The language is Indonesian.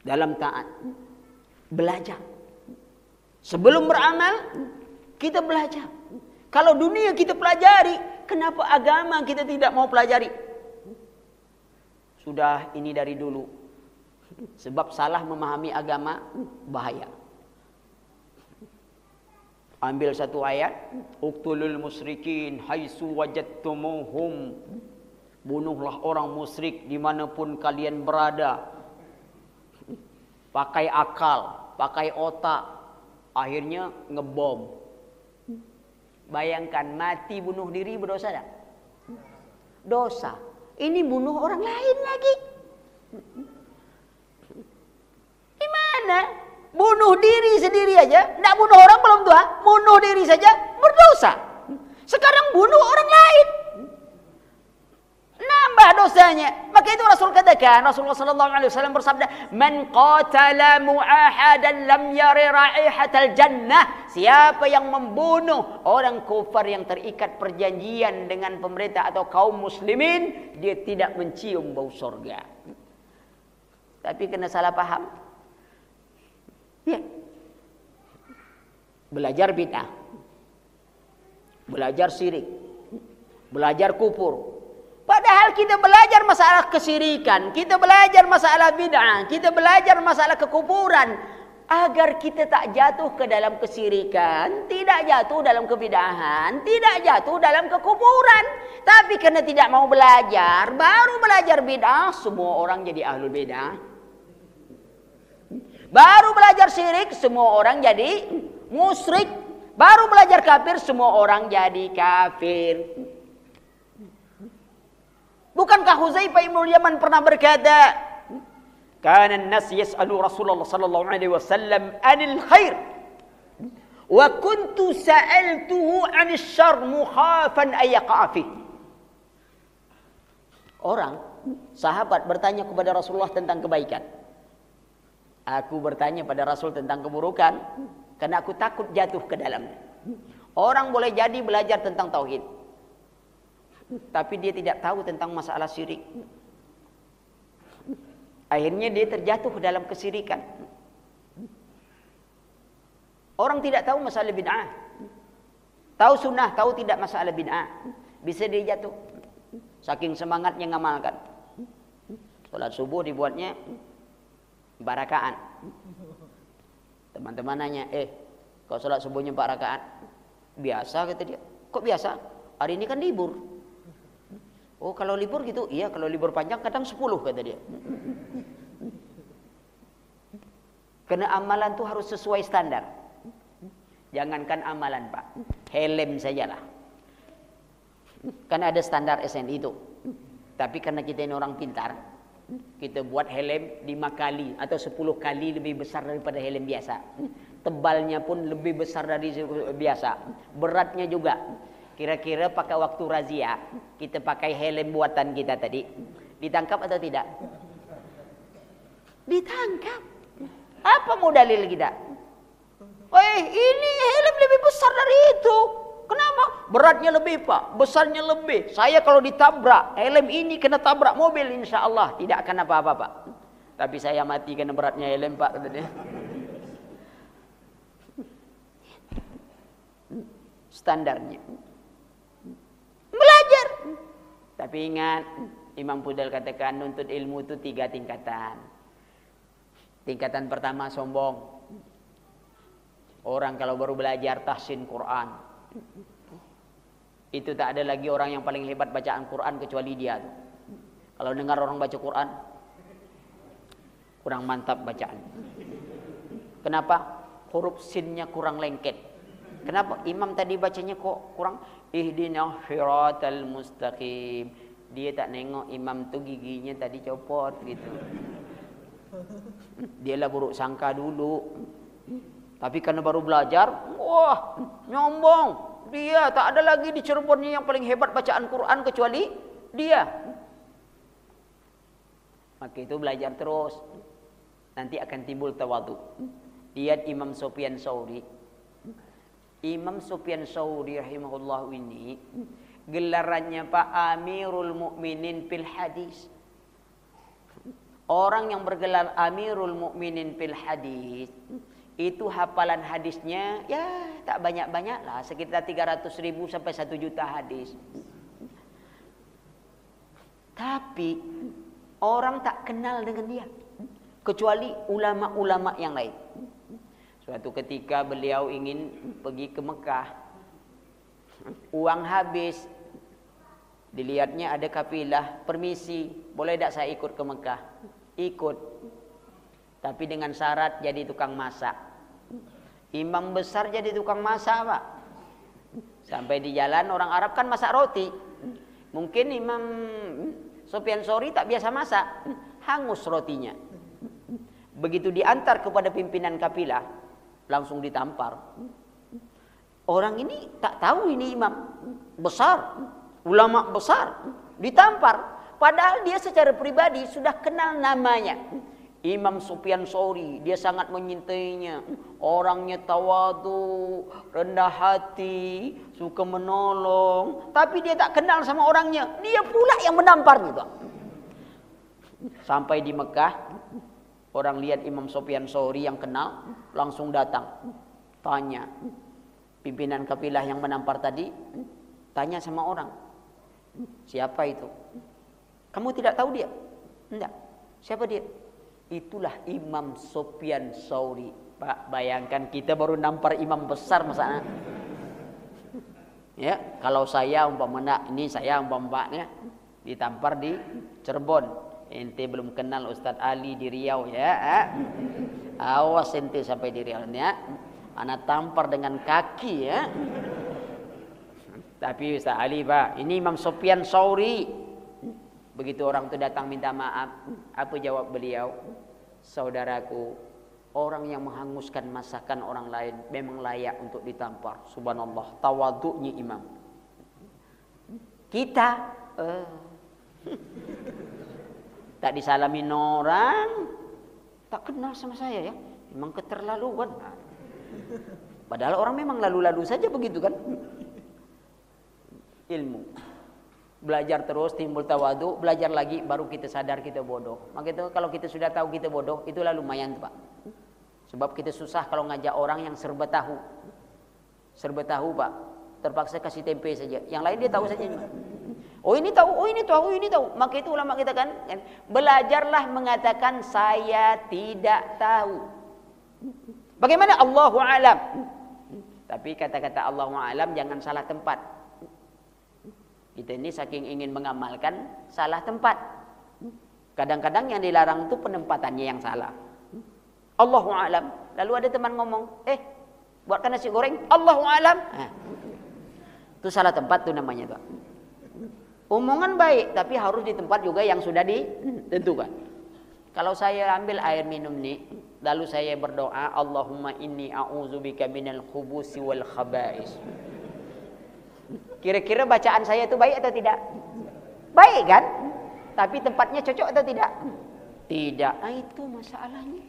dalam taat. Belajar. Sebelum beramal, kita belajar. Kalau dunia kita pelajari, kenapa agama kita tidak mau pelajari? Sudah ini dari dulu. Sebab salah memahami agama, bahaya. Ambil satu ayat, uqtulul musyrikin haitsu wajadtumuhum. Bunuhlah orang musyrik dimanapun kalian berada. Pakai akal, pakai otak, akhirnya ngebom. Bayangkan mati bunuh diri berdosa tak? Dosa. Ini bunuh orang lain lagi. Gimana? Bunuh diri sendiri aja, tidak bunuh orang belum tua, bunuh diri saja berdosa. Sekarang bunuh orang lain, nambah dosanya. Maka itu Rasul katakan, Rasulullah sallallahu alaihi wasallam bersabda, "Man qatala mu'ahadan lam yari raihatal jannah." Siapa yang membunuh orang kufar yang terikat perjanjian dengan pemerintah atau kaum muslimin, dia tidak mencium bau surga. Tapi kena salah paham. Ya. Belajar bid'ah, belajar syirik, belajar kufur. Padahal kita belajar masalah kesyirikan, kita belajar masalah bid'ah, kita belajar masalah kekufuran, agar kita tak jatuh ke dalam kesyirikan, tidak jatuh dalam kebid'ahan, tidak jatuh dalam kekufuran. Tapi karena tidak mau belajar, baru belajar bid'ah, semua orang jadi ahlul bid'ah. Baru belajar syirik, semua orang jadi musyrik. Baru belajar kafir, semua orang jadi kafir. Bukankah Huzaifah ibn Yaman pernah berkata, "Kana an-nas yas'alu Rasulullah sallallahu alaihi wasallam 'anil khair, wa kuntu sa'altuhu 'anil syarr mukhafan ay yaqa fi." Orang, sahabat bertanya kepada Rasulullah tentang kebaikan. Aku bertanya pada Rasul tentang keburukan karena aku takut jatuh ke dalamnya. Orang boleh jadi belajar tentang tauhid, tapi dia tidak tahu tentang masalah syirik. Akhirnya dia terjatuh ke dalam kesyirikan. Orang tidak tahu masalah bid'ah, tahu sunnah, tahu tidak masalah bid'ah, bisa dia jatuh. Saking semangatnya ngamalkan. Salat subuh dibuatnya 4 rakaat. Teman-teman nanya, kau sholat subuhnya 4 rakaat? Biasa, kata dia. Kok biasa? Hari ini kan libur. Oh, kalau libur gitu? Iya, kalau libur panjang kadang 10, kata dia. Karena amalan tuh harus sesuai standar. Jangankan amalan, Pak, helm sajalah. Kan ada standar SNI itu. Tapi karena kita ini orang pintar, kita buat helm 5 kali atau 10 kali lebih besar daripada helm biasa. Tebalnya pun lebih besar dari biasa. Beratnya juga. Kira-kira pakai waktu razia, kita pakai helm buatan kita tadi, ditangkap atau tidak? Ditangkap. Apa mau dalil kita? Ini helm lebih besar dari itu. Kenapa? Beratnya lebih, Pak, besarnya lebih. Saya kalau ditabrak, helm ini kena tabrak mobil, insya Allah tidak akan apa-apa, Pak. Tapi saya mati karena beratnya helm, Pak, katanya. Standarnya. Belajar. Tapi ingat, Imam Fudal katakan nuntut ilmu itu 3 tingkatan. Tingkatan pertama sombong. Orang kalau baru belajar tahsin Quran, itu tak ada lagi orang yang paling hebat bacaan Quran kecuali dia. Kalau dengar orang baca Quran, kurang mantap bacaan. Kenapa? Huruf sinnya kurang lengket. Kenapa? Imam tadi bacanya kok kurang? Ihdinas siratal mustaqim. Dia tak nengok imam tuh giginya tadi copot gitu. Dialah buruk sangka dulu. Tapi karena baru belajar, wah, nyombong. Dia tak ada lagi di Cirebonnya yang paling hebat bacaan Quran kecuali dia. Maka itu belajar terus. Nanti akan timbul tawadhu. Lihat Imam Sufyan Tsauri. Imam Sufyan Tsauri rahimahullah ini gelarannya Pak Amirul Mukminin fil hadis. Orang yang bergelar Amirul Mukminin fil hadis, itu hafalan hadisnya ya tak banyak-banyak lah, sekitar 300.000 sampai 1 juta hadis. Tapi orang tak kenal dengan dia, kecuali ulama-ulama yang lain. Suatu ketika beliau ingin pergi ke Mekah, uang habis, dilihatnya ada kafilah, permisi, boleh tak saya ikut ke Mekah? Ikut, tapi dengan syarat jadi tukang masak. Imam besar jadi tukang masak, Pak. Sampai di jalan orang Arab kan masak roti. Mungkin Imam Sufyan Tsauri tak biasa masak, hangus rotinya. Begitu diantar kepada pimpinan kafilah, langsung ditampar. Orang ini tak tahu ini imam besar, ulama besar, ditampar. Padahal dia secara pribadi sudah kenal namanya. Imam Sufyan Tsauri, dia sangat menyintainya. Orangnya tawadu, rendah hati, suka menolong. Tapi dia tak kenal sama orangnya. Dia pula yang menampar gitu. Sampai di Mekah, orang lihat Imam Sufyan Tsauri yang kenal, langsung datang. Tanya, pimpinan kafilah yang menampar tadi, tanya sama orang, siapa itu? Kamu tidak tahu dia? Enggak. Siapa dia? Itulah Imam Sufyan Tsauri. Pak, bayangkan kita baru nampar imam besar masa. Ya, kalau saya umpamanya ini saya umpamanya ditampar di Cirebon. Ente belum kenal Ustadz Ali di Riau ya. Awas ente sampai di Riau ya. Anak tampar dengan kaki ya. Tapi Ustadz Ali, Pak, ini Imam Sufyan Tsauri. Begitu orang itu datang minta maaf, apa jawab beliau? Saudaraku, orang yang menghanguskan masakan orang lain memang layak untuk ditampar. Subhanallah, tawaduknya imam. Kita tak disalamin orang, tak kenal sama saya ya. Memang keterlaluan. Padahal orang memang lalu-lalu saja begitu kan. Ilmu. Belajar terus, timbul tawadu, belajar lagi, baru kita sadar kita bodoh. Maka itu kalau kita sudah tahu kita bodoh, itulah lumayan Pak. Sebab kita susah kalau ngajak orang yang serba tahu. Serba tahu Pak, terpaksa kasih tempe saja. Yang lain dia tahu saja. Oh ini tahu, oh ini tahu, oh ini tahu. Maka itu ulama kita kan, belajarlah mengatakan saya tidak tahu. Bagaimana? Allahu a'lam. Tapi kata-kata Allahu a'lam jangan salah tempat. Kita ini saking ingin mengamalkan salah tempat. Kadang-kadang yang dilarang itu penempatannya yang salah. Allahu a'lam. Lalu ada teman ngomong, buatkan nasi goreng. Allahu a'lam. Itu salah tempat tuh namanya Pak. Omongan baik, tapi harus di tempat juga yang sudah ditentukan. Kalau saya ambil air minum nih, lalu saya berdoa, Allahumma inni a'udzubika minal khubusi wal khaba'is. Kira-kira bacaan saya itu baik atau tidak? Baik kan? Tapi tempatnya cocok atau tidak? Tidak. Nah itu masalahnya.